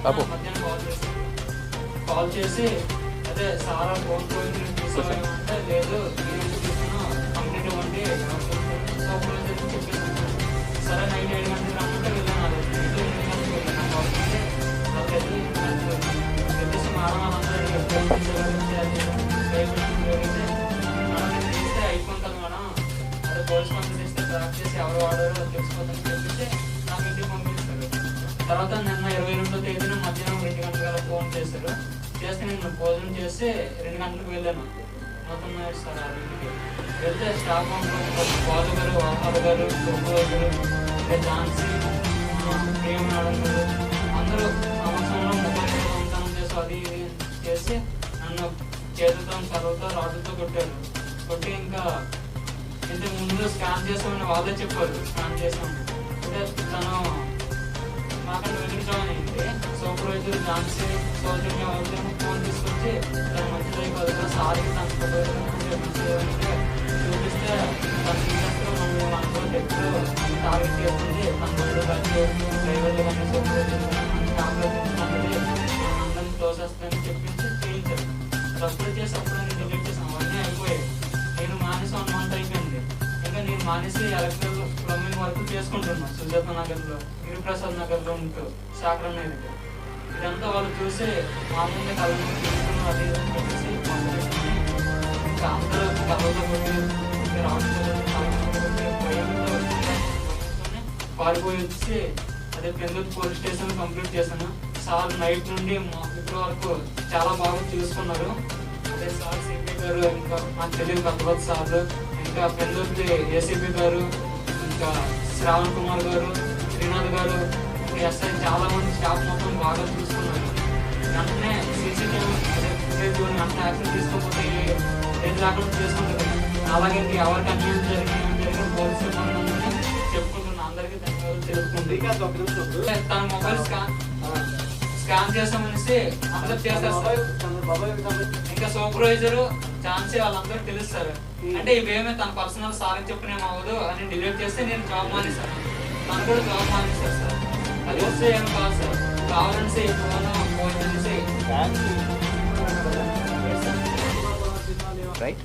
బాబు మధ్యాహ్నం కాల్ చేసి అదే సారా ఫోన్ పోయింది అంటే లేదు కంప్లీట్ ఇవ్వండి చెప్పేసి సరే నైట్ 7 గంటలకు రమ్మంటే వెళ్ళాను. చెప్పేసి వాళ్ళందరూ ఫోన్ చేస్తే అయిపోతుంది మేడం, అదే పోలీస్ కంప్లైంట్ ఇస్తే ట్రాక్ చేసి ఎవరు వాడారో తెలుసుకోవద్దని చెప్పేసి నాకు ఇంటికి పంపిస్తారు. తర్వాత నిన్న 22వ తేదీన మధ్యాహ్నం 2 గంటల ఫోన్ చేశారు. చేస్తే నేను భోజనం చేసి 2 గంటలకు వెళ్ళాను. మొత్తం సార్ ఆ ఇంటికి వెళ్తే స్టాఫ్ బాలు గారు, ఆహార గారు, సూపర్వైజర్, ఝాన్సీ, ప్రేమ మేడం గారు అందరూ సంవత్సరంలో 30 సంవత్సరం చేసి అది ఇది చేసి నన్ను చేతులతో చదువుతో రాడ్లతో కొట్టారు. కొట్టి ఇంకా ఇంతకు ముందు స్కాన్ చేసామని వాళ్ళే చెప్పారు. స్కాన్ చేసామని అంటే తను మాకన్నా వెలిగించామని అయింది. సూపర్వైజర్ ఝాన్సీ సౌజన్య వాళ్ళేమో ఫోన్ తీసుకొచ్చి తను మంచిది కాదు కదా సార్కి తన ఫోటో మంచిది చూపిస్తే తను తీసేస్తూ మమ్మల్ని మనతో ఎప్పుడు టార్గెట్ చేస్తుంది. తన రోడ్డు బస్సు డ్రైవర్లు కానీ సూపర్వైజర్ క్యాబ్లో తీసుకుంటుంది అందరినీ క్లోజ్ వస్తుందని చెప్పించి చేయించారు. అప్పుడు చేసి అప్పుడు నేను డిలీట్ చేసాను. అవన్నీ అయిపోయాయి. నేను మానేసి 1 month అయిపోయింది. ఇంకా నేను మానేసి ఎలక్ట్రికల్ ప్లంబింగ్ వర్క్ చేసుకుంటున్నాను సుజాత నగర్లో, గిరిప్రసాద్ నగర్లో ఉంటూ శాఖరం దగ్గర. ఇదంతా వాళ్ళు చూసి మా ముందే కళ్ళు తీసుకున్నాం అది అని చెప్పేసి ఇంకా అందరూ కళ్ళతో కొట్టి పారిపోయి వచ్చి అదే పెందుతు పోలీస్ స్టేషన్ కంప్లీట్ చేశాను. సార్ నైట్ నుండి ఇప్పటి వరకు చాలా బాగా చూసుకున్నారు. అదే సార్ సిపి గారు, ఇంకా నాకు తెలియదు భగవత్ సార్లు, ఇంకా పెందుర్తి ఏసీపీ గారు, ఇంకా శ్రావణ్ కుమార్ గారు, శ్రీనాథ్ గారు, ఎస్ఐ చాలా మంది స్టాఫ్ మొత్తం బాగా చూసుకున్నారు. వెంటనే సీసీటీవీ ఫుటేజ్ వెంటనే యాక్షన్ తీసుకోకపోతే ఏది రాకుండా చేసుకుంటారు. అలాగే ఎవరికి అన్యాయం జరిగిన పోలీస్ సిబ్బంది చెప్పుకుంటున్నా. అందరికీ ధన్యవాదాలు తెలుపుకుంటుంది. తన మొబైల్ స్కాన్ చేస్తామనేసి అందరూ చేస్తారు సార్. ఇంకా సూపర్వైజర్ ఛాన్సీ వాళ్ళందరూ తెలుస్తారు. అంటే ఇవేమే తన పర్సనల్ సార్ చెప్పిన ఏమవ్వదు అని డిలీట్ చేస్తే నేను జాబ్ మానేశాను. తను కూడా జాబ్ మానేశారు సార్. అది వస్తే ఏం కాదు సార్, కావాలని right?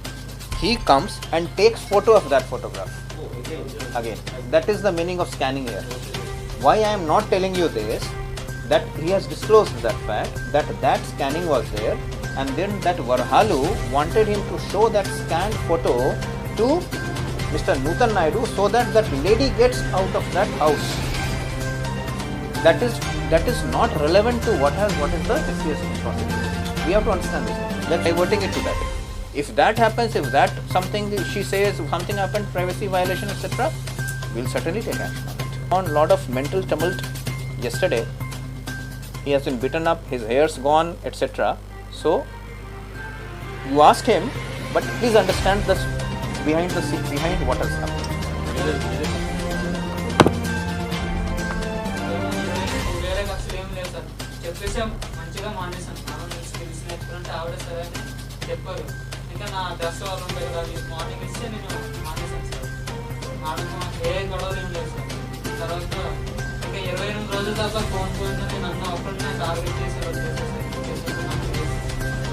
He comes and takes photo of that photograph. Again, that is the meaning of scanning here. Why I am not telling you this, that he has disclosed that fact, that scanning was there, and then that Varhalu wanted him to show that scanned photo to Mr. Nutan Naidu so that lady gets out of that house. That is not relevant to what is the SCS process. We have to understand this. They're diverting it to that. If that happens, if that something she says, something happened, privacy violation, etc., we'll certainly take action on it. On lot of mental tumult yesterday, he has been beaten up, his hair's gone, etc. So you asked him, but please understand this behind what has happened. మంచిగా మానేసాను. తెలిసినట్టు ఆవిడ సరే అని చెప్పారు. ఇంకా నా dress వాళ్ళు ఉంటాయి కదా, మార్నింగ్ ఇస్తే నేను మానేసాను సార్. ఏ గొడవలు ఏం లేదు సార్. తర్వాత ఇంకా 28 రోజుల దాకా ఫోన్ పోయిందని నన్ను ఒక్కడినే టార్గెట్ చేసి వచ్చేసేసారు.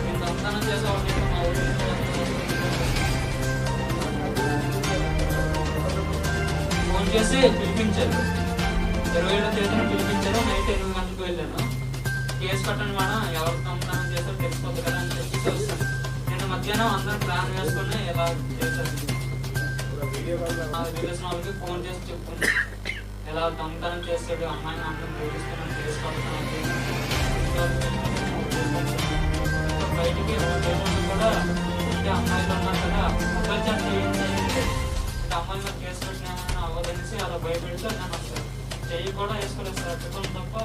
నేను దొంగతనం చేసేవాడిని. మా ఊరిలో ఫోన్ చేసి పిలిపించారు. 27వ తేదీన పిలిపించారు. నైట్ 8 గంటలకు వెళ్ళాను. కేసు కట్టండి మేడం, ఎవరు దొంగతనం చేశారో తెలిసిపోతుంది కదా అని చెప్పి చూస్తాను. నేను మధ్యాహ్నం అందరూ ప్లాన్ వేసుకుని ఎలా చేశారు రిలేషన్ వాళ్ళకి ఫోన్ చేసి చెప్పుకుని ఎలా దొంగతనం చేస్తాడు అమ్మాయిని అందరం ప్రేమిస్తున్నాను, కేసు కడతాను. బయటికి కూడా అంటే అమ్మాయిలు ఉన్నారు కదా, మొబైల్ చాట్ చేయండి, అంటే అమ్మాయిలు మీద కేసు పెట్టినా అవ్వదనేసి అలా భయపెడితే నేను అసలు చెయ్యి కూడా వేసుకోలేదు సార్. చెప్పడం తప్ప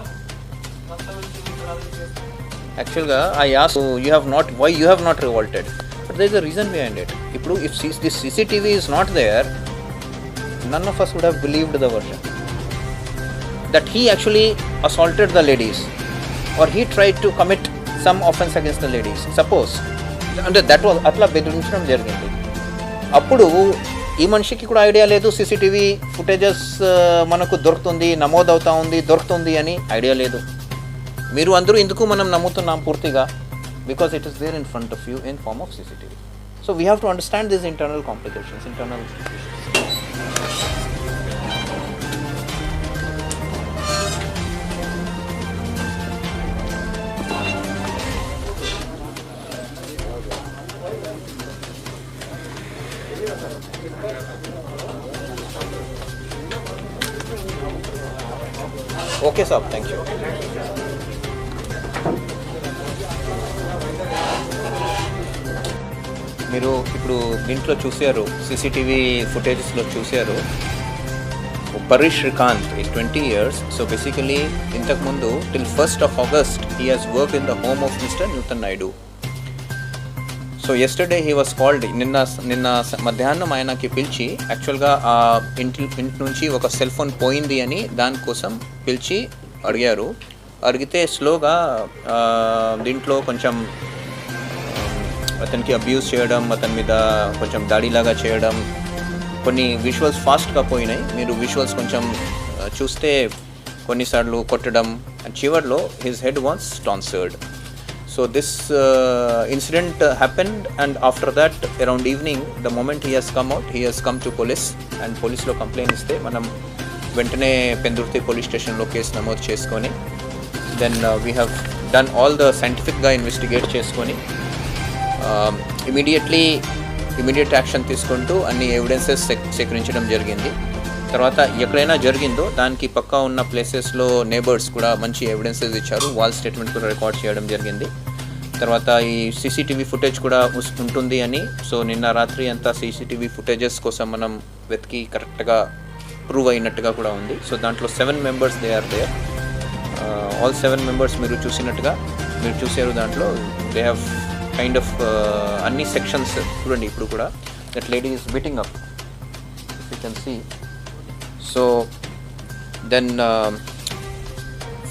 Actually, I asked why you have not revolted, but there is a reason behind it. If this CCTV is not there, none of us would have believed the version that he actually assaulted the ladies or he tried to commit some offense against the ladies. Suppose అంటే that was అట్లా బెదిరించడం జరిగింది. అప్పుడు ఈ మనిషికి కూడా idea లేదు CCTV footages మనకు దొరుకుతుంది, నమోదవుతా ఉంది, దొరుకుతుంది అని ఐడియా లేదు. మీరు అందరూ ఎందుకు మనం నమ్ముతున్నాం పూర్తిగా? Because it is there in front of you in form of CCTV. So we have to understand this internal complications, internal issues. Okay sir, thank you. మీరు ఇప్పుడు దీంట్లో చూశారు, CCTV ఫుటేజెస్లో చూశారు, Parish Srikanth is 20 years. So basically ఇంతకుముందు till 1st of August he has worked in the home of Mr. Nutan Naidu. So yesterday he was called, నిన్న మధ్యాహ్నం ఆయనకి పిలిచి యాక్చువల్గా ఆ ఇంటి నుంచి ఒక సెల్ ఫోన్ పోయింది అని దానికోసం పిలిచి అడిగితే స్లోగా దీంట్లో కొంచెం అతనికి అబ్యూస్ చేయడం, అతని మీద కొంచెం దాడిలాగా చేయడం, కొన్ని విజువల్స్ ఫాస్ట్గా పోయినాయి. మీరు విజువల్స్ కొంచెం చూస్తే కొన్నిసార్లు కొట్టడం, అండ్ చివర్లో his head was tonsured. So this incident happened, and after that around evening, the moment he has come out, he has come to police, and police lo complaint iste manam ventane Pendurthi police station lo case namodu cheskoni, then we have done all the scientific ga investigate cheskoni immediate action తీసుకుంటూ అన్ని evidences సేకరించడం జరిగింది. తర్వాత ఎక్కడైనా జరిగిందో దానికి పక్కా ఉన్న ప్లేసెస్లో నేబర్స్ కూడా మంచి ఎవిడెన్సెస్ ఇచ్చారు, వాల్ స్టేట్మెంట్ కూడా రికార్డ్ చేయడం జరిగింది. తర్వాత ఈ CCTV ఫుటేజ్ కూడా ఉంటుంది అని, సో నిన్న రాత్రి అంతా CCTV ఫుటేజెస్ కోసం మనం వెతికి కరెక్ట్గా ప్రూవ్ అయినట్టుగా కూడా ఉంది. సో దాంట్లో 7 members they are there. All 7 members మీరు చూసారు. దాంట్లో దే హ్యావ్ కైండ్ ఆఫ్ అన్ని సెక్షన్స్ చూడండి. ఇప్పుడు కూడా that lady is beating up, if you can see. So then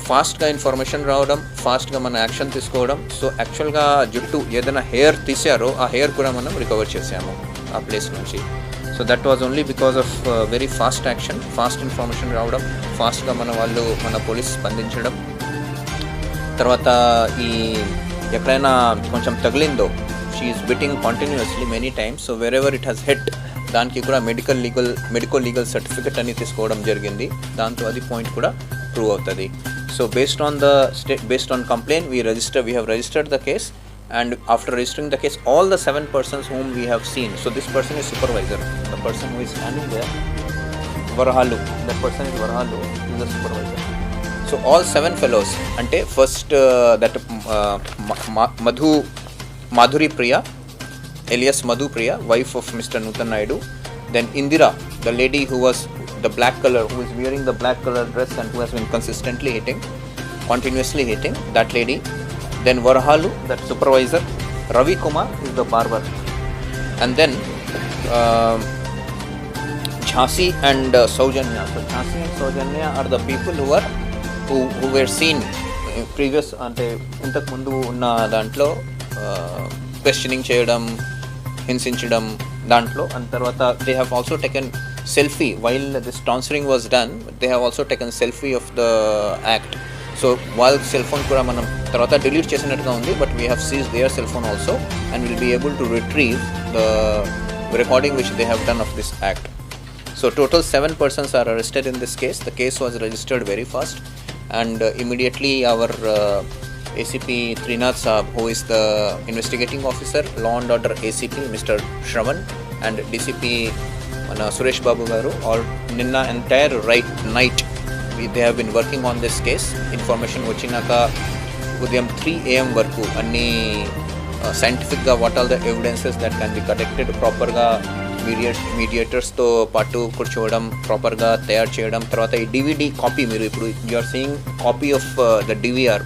ఫాస్ట్గా ఇన్ఫర్మేషన్ రావడం, ఫాస్ట్గా మన యాక్షన్ తీసుకోవడం. సో యాక్చువల్గా జుట్టు ఏదైనా హెయిర్ తీసారో ఆ హెయిర్ కూడా మనం రికవర్ చేసాము ఆ ప్లేస్ నుంచి. So that was only because of very fast action, fast information రావడం, ఫాస్ట్గా మన పోలీస్ స్పందించడం. తర్వాత ఈ ఎక్కడైనా కొంచెం తగిలిందో, she is biting continuously many times. So wherever it has hit, దానికి కూడా మెడికో లీగల్ సర్టిఫికెట్ అని తీసుకోవడం జరిగింది. దాంతో అది పాయింట్ కూడా ప్రూవ్ అవుతుంది. So based on complaint we have registered the case, and after registering the case, all the 7 persons whom we have seen, so this person is supervisor, the person who is standing there, Varahalu, that person is Varahalu, is the supervisor. So all 7 fellows, ante first that Madhuri Priya, alias Madhu Priya, wife of Mr. Nutan Naidu. Then Indira, the lady who was the black color, who is wearing the black color dress and who has been continuously hitting, that lady. Then Varahalu, that supervisor. Ravi Kumar is the barber. And then Jhansi and Saujanya. So Jhansi and Saujanya are the people who were seen previous ante intak mundu unna dantlo questioning cheyadam, hinsinchadam dantlo. And tarvata they have also taken selfie while this tonsuring was done. They have also taken selfie of the act. So while cell phone కూడా మనం తర్వాత delete చేసినట్టుగా ఉంది, but we have seized their cell phone also and will be able to retrieve the recording which they have done of this act. So total 7 persons are arrested in this case. The case was registered very fast, and immediately our ACP Trinath Saab, who is the investigating officer, law and order ACP Mr. Shravan, and DCP Suresh Babu garu, or ninna entire night they have been working on this case. Information vachinaka udayam 3 AM varaku anni scientific ga what all the evidences that can be collected proper ga mediators తో పాటు కూర్చోవడం, proper గా తయారు చేయడం. తర్వాత ఈ DVD copy, మీరు ఇప్పుడు you are seeing copy of the DVR,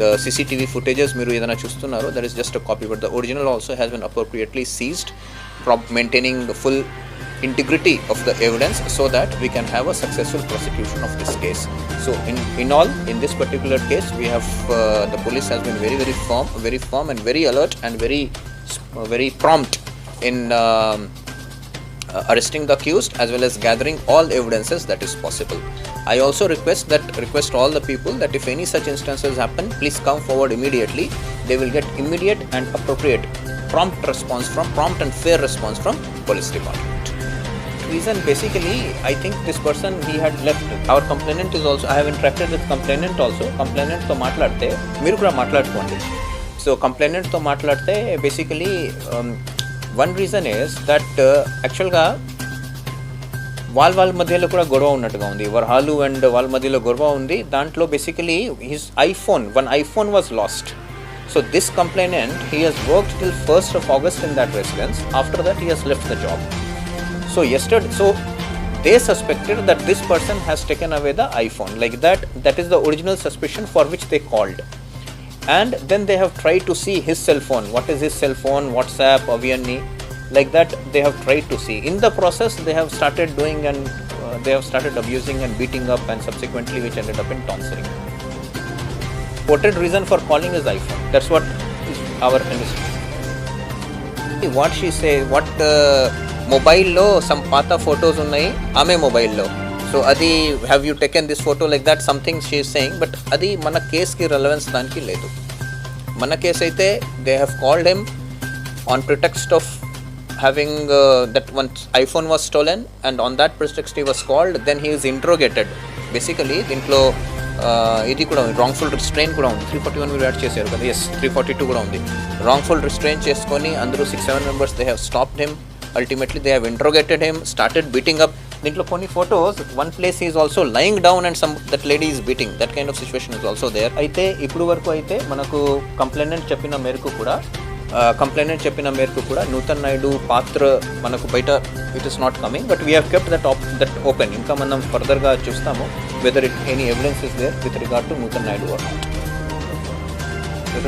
the CCTV footages మీరు ఏదైనా చూస్తున్నారో, that is just a copy, but the original also has been appropriately seized, maintaining the full integrity of the evidence so that we can have a successful prosecution of this case. So in all, in this particular case, we have the police has been very firm and very alert and very prompt in arresting the accused as well as gathering all evidences that is possible. I also request all the people that if any such instances happen, please come forward immediately. They will get immediate and appropriate prompt and fair response from police department. Reason basically, I think this person he had left. Our complainant is also, I have interacted with complainant also. Complainant తో మాట్లాడితే మీరు కూడా మాట్లాడుకోండి. So complainant తో మాట్లాడితే basically one reason is that actual గా వాళ్ళ మధ్యలో కూడా గొడవ ఉన్నట్టుగా ఉంది. వర్హాలు అండ్ వాళ్ళ మధ్యలో గొడవ ఉంది. దాంట్లో basically his one iPhone was lost. So this complainant, he has worked till 1st of August in that residence. After that he has left the job. So they suspected that this person has taken away the iPhone. Like that is the original suspicion for which they called. And then they have tried to see his cell phone. What is his cell phone? WhatsApp, Aviani. Like that they have tried to see. In the process they have started doing and they have started abusing and beating up, and subsequently which ended up in tonsuring. Quoted reason for calling is iPhone. That's what is our understanding. What she say, మొబైల్లో some పాత photos ఉన్నాయి ఆమె మొబైల్లో. So అది have you taken this photo like that something she is saying. But అది మన కేస్కి relevance దానికి లేదు. మన కేసు అయితే they have called him on pretext of having that one iPhone was stolen, and on that pretext he was called. Then he is interrogated. Basically దీంట్లో ఇది కూడా ఉంది, రాంగ్ఫుల్ రిస్ట్రెయిన్ కూడా ఉంది. 341 మీరు యాడ్ చేశారు కదా, ఎస్ 342 కూడా ఉంది. రాంగ్ఫుల్ రిస్ట్రెయిన్ చేసుకొని అందరూ 6-7 members they have stopped him. Ultimately they have interrogated him, started beating up. దీంట్లో కొన్ని photos, one place he is also lying down and that lady is beating. That kind of situation is also there. అయితే ఇప్పుడు వరకు అయితే మనకు complainant చెప్పిన మేరకు కూడా నూతన్ నాయుడు పాత్ర మనకు బయట it is not coming, but we have kept that open. ఇంకా మనం ఫర్దర్గా చూస్తాము whether any evidence is there with regard to Nutan Naidu or not.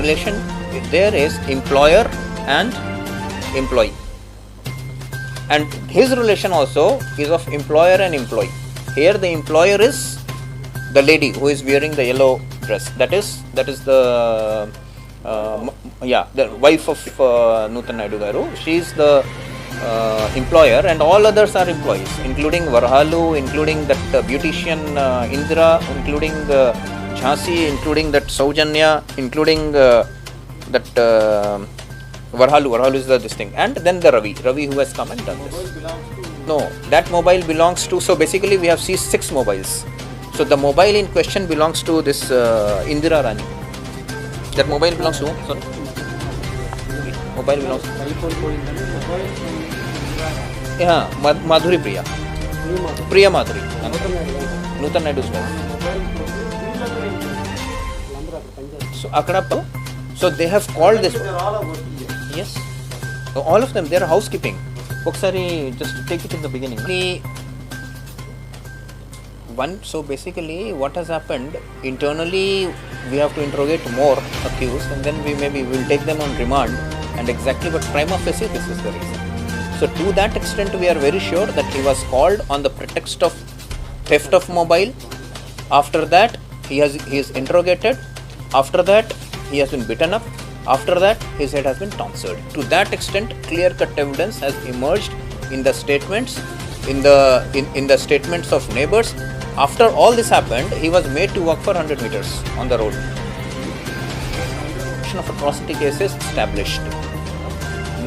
Relation there is employer and employee. And his relation also is of employer and employee. Here the employer is the lady who is wearing the yellow dress. That is the the wife of Nuthan Naidu garu. She is the employer, and all others are employees, including Varhalu, including that beautician Indra, including Jhansi, including that Saujanya, including that Varhalu is this thing, and then the Ravi who has come and done this. No, that mobile belongs to, so basically we have seized 6 mobiles. So the mobile in question belongs to this Indira Rani. That mobile belongs to, sorry? Mobile belongs to Madhuri Priya Madhuri. Nuthan Naidu's wife. So Akadappa, so they have called this. Yes, so all of them, they are housekeeping. Oksari, just take it in the beginning. So basically what has happened, internally we have to interrogate more accused, and then we will take them on remand, and exactly what prima facie this is the reason. So to that extent we are very sure that he was called on the pretext of theft of mobile. After that he is interrogated. After that he has been beaten up. After that his head has been tonsured. To that extent clear-cut evidence has emerged in the statements, in the statements of neighbors. After all this happened, he was made to walk for 100 meters on the road. Of atrocity cases established.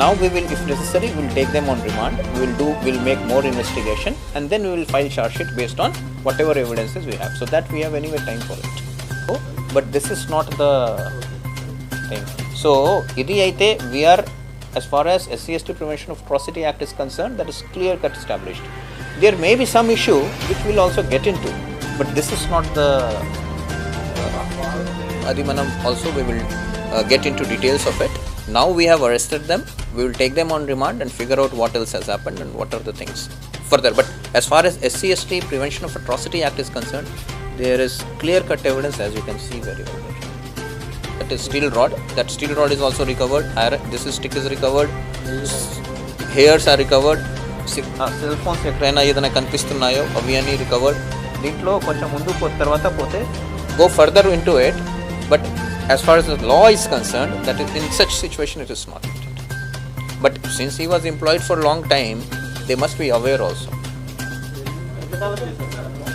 Now we will, if necessary, we will take them on remand. We will make more investigation, and then we will file charge sheet based on whatever evidences we have. So that we have anyway time for it. But this is not the thing. So idi aithe we are, as far as SC/ST Prevention of Atrocity Act is concerned, that is clear cut established. There may be some issue which we'll also get into, but this is not the Adimanam. Also we will get into details of it. Now we have arrested them. We will take them on remand and figure out what else has happened and what are the things further. But as far as SC/ST Prevention of Atrocity Act is concerned, there is clear cut evidence, as you can see very well. That is steel rod. That steel rod is also recovered. This stick is recovered. Hairs are recovered. Cell phones ఎక్కడైనా ఏదైనా కనిపిస్తున్నాయో అవి అన్నీ recovered. దీంట్లో కొంచెం ముందు తర్వాత పోతే go further into it, but as far as the law is concerned, that is, in such situation it is not needed. But since he was employed for a long time, they must be aware also. ఎంత కాలం చేశారు sir